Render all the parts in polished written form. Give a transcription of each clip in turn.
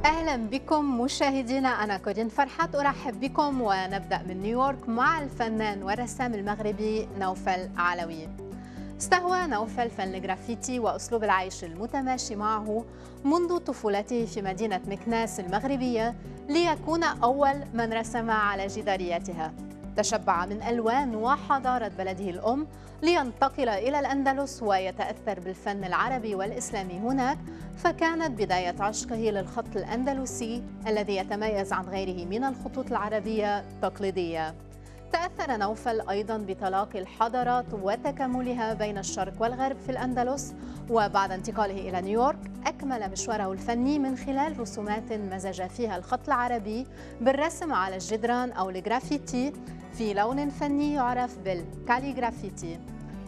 أهلا بكم مشاهدينا، أنا كورين فرحات أرحب بكم ونبدأ من نيويورك مع الفنان والرسام المغربي نوفل علوي. استهوى نوفل فن الجرافيتي وأسلوب العيش المتماشي معه منذ طفولته في مدينة مكناس المغربية ليكون أول من رسم على جدارياتها. تشبع من ألوان وحضارة بلده الأم لينتقل إلى الأندلس ويتأثر بالفن العربي والإسلامي هناك، فكانت بداية عشقه للخط الأندلسي الذي يتميز عن غيره من الخطوط العربية التقليدية. تأثر نوفل أيضاً بتلاقي الحضارات وتكاملها بين الشرق والغرب في الأندلس، وبعد انتقاله إلى نيويورك أكمل مشواره الفني من خلال رسومات مزج فيها الخط العربي بالرسم على الجدران أو الجرافيتي في لون فني يعرف بالكاليغرافيتي.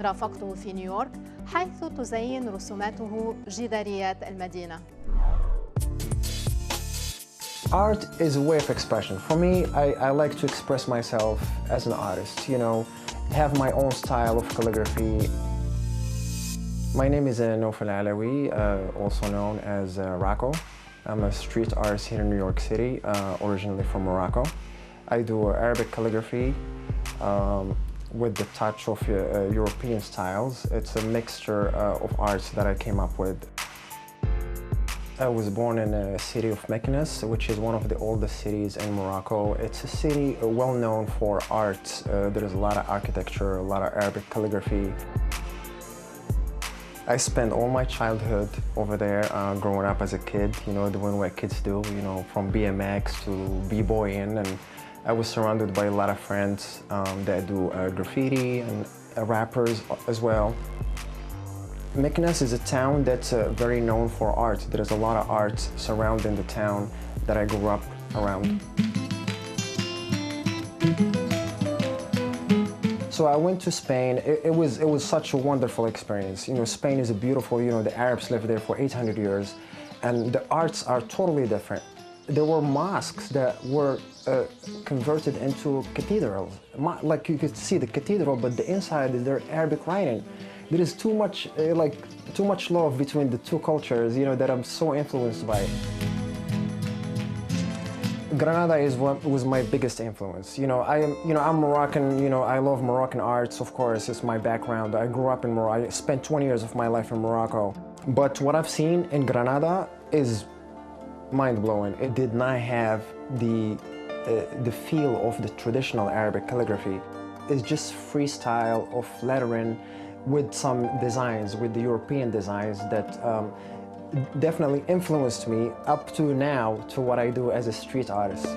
رافقته في نيويورك حيث تزين رسوماته جداريات المدينة. Art is a way of expression. For me, I like to express myself as an artist, have my own style of calligraphy. My name is Nofel Alawi, also known as Rocko. I'm a street artist here in New York City, originally from Morocco. I do Arabic calligraphy with the touch of European styles. It's a mixture of arts that I came up with. I was born in the city of Meknes, which is one of the oldest cities in Morocco. It's a city well known for art. There is a lot of architecture, a lot of Arabic calligraphy. I spent all my childhood over there, growing up as a kid, doing what kids do, from BMX to b-boying, and I was surrounded by a lot of friends that do graffiti and rappers as well. Meknes is a town that's very known for art. There's a lot of art surrounding the town that I grew up around. So I went to Spain. It was such a wonderful experience. Spain is a beautiful, the Arabs lived there for 800 years, and the arts are totally different. There were mosques that were converted into cathedrals. Like you could see the cathedral, but the inside is their Arabic writing. There is too much love between the two cultures, that I'm so influenced by. Granada was my biggest influence. I'm Moroccan. I love Moroccan arts. Of course, it's my background. I grew up in Morocco. I spent 20 years of my life in Morocco. But what I've seen in Granada is mind-blowing. It did not have the feel of the traditional Arabic calligraphy. It's just freestyle of lettering with some designs, with the European designs that definitely influenced me up to now to what I do as a street artist.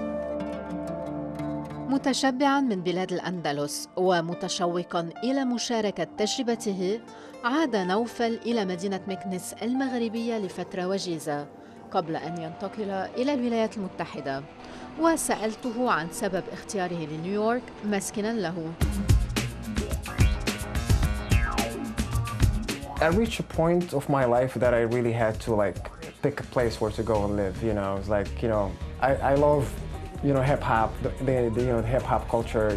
متشبعاً من بلاد الأندلس ومتشوقاً إلى مشاركة تجربته، عاد نوفل إلى مدينة مكنس المغربية لفترة وجيزة قبل أن ينتقل إلى الولايات المتحدة، وسألته عن سبب اختياره لنيويورك مسكناً له. I reached a point of my life that I really had to pick a place where to go and live. It's like, I love, hip hop, the hip hop culture.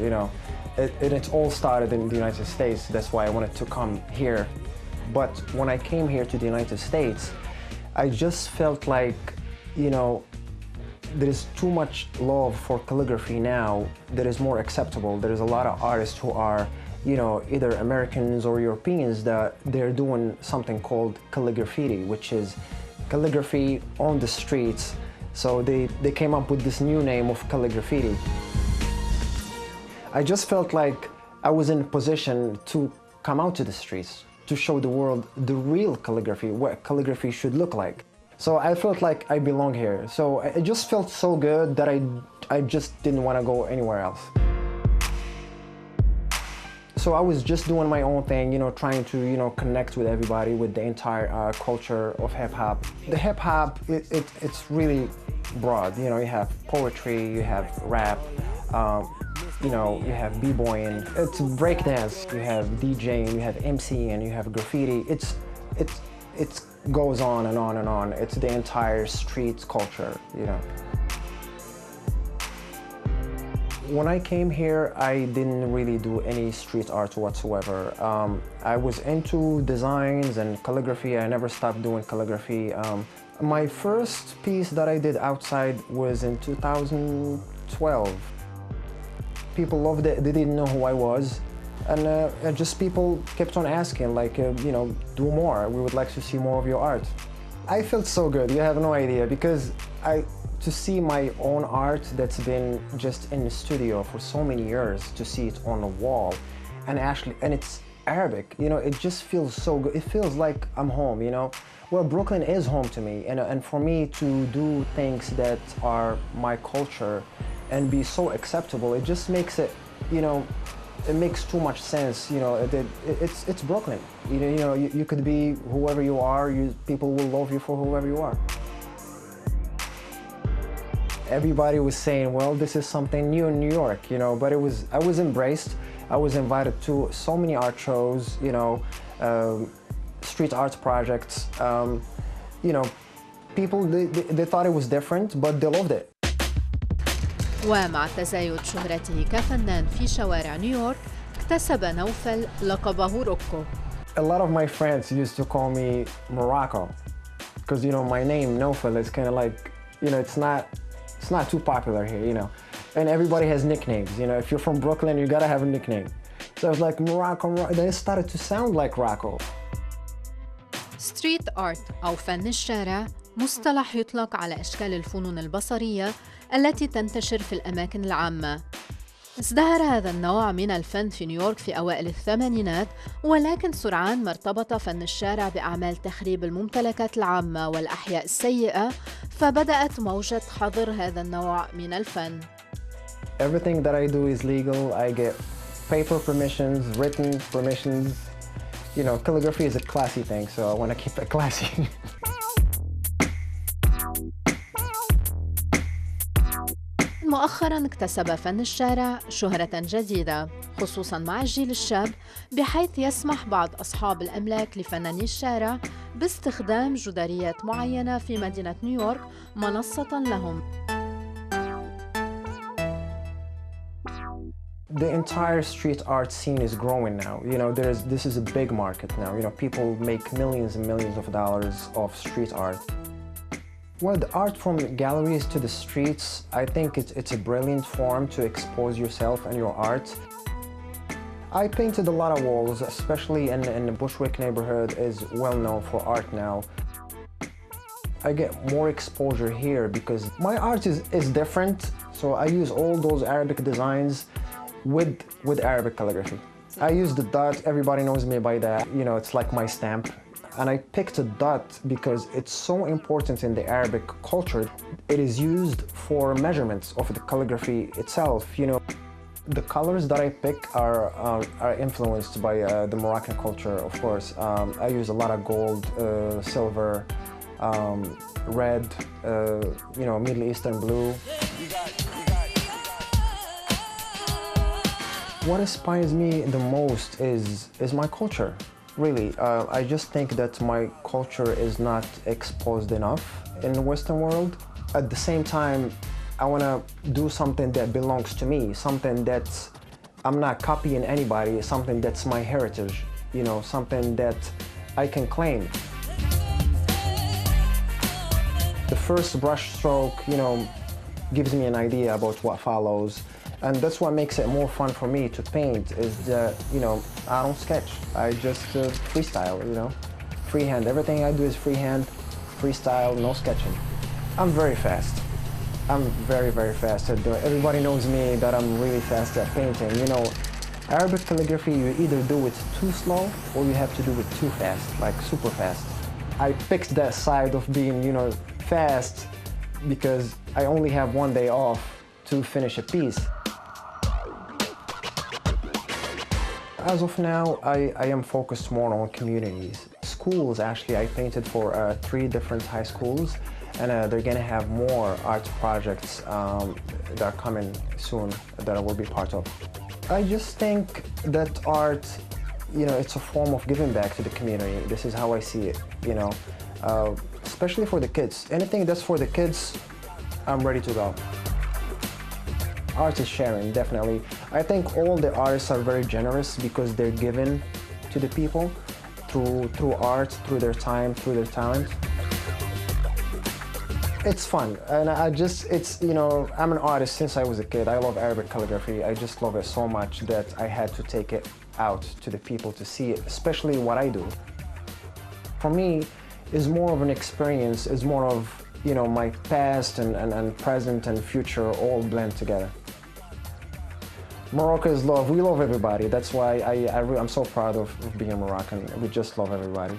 It all started in the United States. That's why I wanted to come here. But when I came here to the United States, I just felt like, there is too much love for calligraphy now that is more acceptable. There is a lot of artists who are either Americans or Europeans that they're doing something called calligraphy, which is calligraphy on the streets. So they came up with this new name of calligraphy. I just felt like I was in a position to come out to the streets, to show the world the real calligraphy, what calligraphy should look like. So I felt like I belong here. So it just felt so good that I just didn't want to go anywhere else. So I was just doing my own thing, trying to, connect with everybody, with the entire culture of hip-hop. The hip-hop, it's really broad. You have poetry, you have rap, you have b-boying. It's breakdance, you have DJing, you have MCing, you have graffiti. It goes on and on and on. It's the entire street culture, When I came here, I didn't really do any street art whatsoever. I was into designs and calligraphy. I never stopped doing calligraphy. My first piece that I did outside was in 2012. People loved it, they didn't know who I was. And just people kept on asking, like, you know, do more. We would like to see more of your art. I felt so good, you have no idea, because to see my own art that's been just in the studio for so many years, to see it on the wall, and it's Arabic, you know, it just feels so good. It feels like I'm home, you know. Well, Brooklyn is home to me, and for me to do things that are my culture and be so acceptable, it just makes it, you know, it makes too much sense, you know. It's Brooklyn. You know, you could be whoever you are. People will love you for whoever you are. Everybody was saying, well, this is something new in New York, you know, but I was embraced. I was invited to so many art shows, you know, street art projects. You know, people, they thought it was different, but they loved it. ومع تزايد شهرته كفنان في شوارع نيويورك اكتسب نوفل لقبه روكو. A lot of my friends used to call me Morocco because, you know, my name Nofel is kind of like, you know, it's not too popular here, you know, and everybody has nicknames. You know, if you're from Brooklyn, you gotta have a nickname. So I was like Morocco. Then it started to sound like Rocko. ستريت آرت أو فن الشارع مصطلح يطلق على أشكال الفنون البصرية التي تنتشر في الأماكن العامة. ازدهر هذا النوع من الفن في نيويورك في أوائل الثمانينات، ولكن سرعان ما ارتبط فن الشارع بأعمال تخريب الممتلكات العامة والأحياء السيئة، فبدأت موجة حظر هذا النوع من الفن. Everything that I do is legal. I get paper permissions, written permissions. You know, calligraphy is a classy thing, so I want to keep it classy. مؤخراً اكتسب فن الشارع شهرة جديدة، خصوصاً مع الجيل الشاب، بحيث يسمح بعض أصحاب الأملاك لفناني الشارع باستخدام جداريات معينة في مدينة نيويورك منصة لهم. The entire street art scene is growing now. You know, this is a big market now. You know, people make millions and millions of dollars off street art. Well, the art from galleries to the streets, I think it's a brilliant form to expose yourself and your art. I painted a lot of walls, especially in the Bushwick neighborhood is well known for art now. I get more exposure here because my art is different, so I use all those Arabic designs with Arabic calligraphy. I use the dot, everybody knows me by that, you know, it's like my stamp. And I picked a dot because it's so important in the Arabic culture. It is used for measurements of the calligraphy itself. You know, the colors that I pick are influenced by the Moroccan culture, of course. I use a lot of gold, silver, red, you know, Middle Eastern blue. What inspires me the most is my culture. Really, I just think that my culture is not exposed enough in the Western world. At the same time, I want to do something that belongs to me, something that's, I'm not copying anybody, something that's my heritage, you know, something that I can claim. The first brush stroke, you know, gives me an idea about what follows. And that's what makes it more fun for me to paint is that, you know, I don't sketch. I just freestyle, you know, freehand. Everything I do is freehand, freestyle, no sketching. I'm very fast. I'm very, very fast at doing it. Everybody knows me that I'm really fast at painting. You know, Arabic calligraphy, you either do it too slow or you have to do it too fast, like super fast. I picked that side of being, you know, fast because I only have one day off to finish a piece. As of now, I am focused more on communities. Schools, actually, I painted for 3 different high schools, and they're gonna have more art projects that are coming soon that I will be part of. I just think that art, you know, it's a form of giving back to the community. This is how I see it, you know, especially for the kids. Anything that's for the kids, I'm ready to go. Art is sharing, definitely. I think all the artists are very generous because they're given to the people through art, through their time, through their talent. It's fun, and it's, you know, I'm an artist since I was a kid. I love Arabic calligraphy. I just love it so much that I had to take it out to the people to see it, especially what I do. For me, it's more of an experience, it's more of, you know, my past and present and future all blend together. Morocco is love. We love everybody. That's why I'm so proud of being a Moroccan. We just love everybody.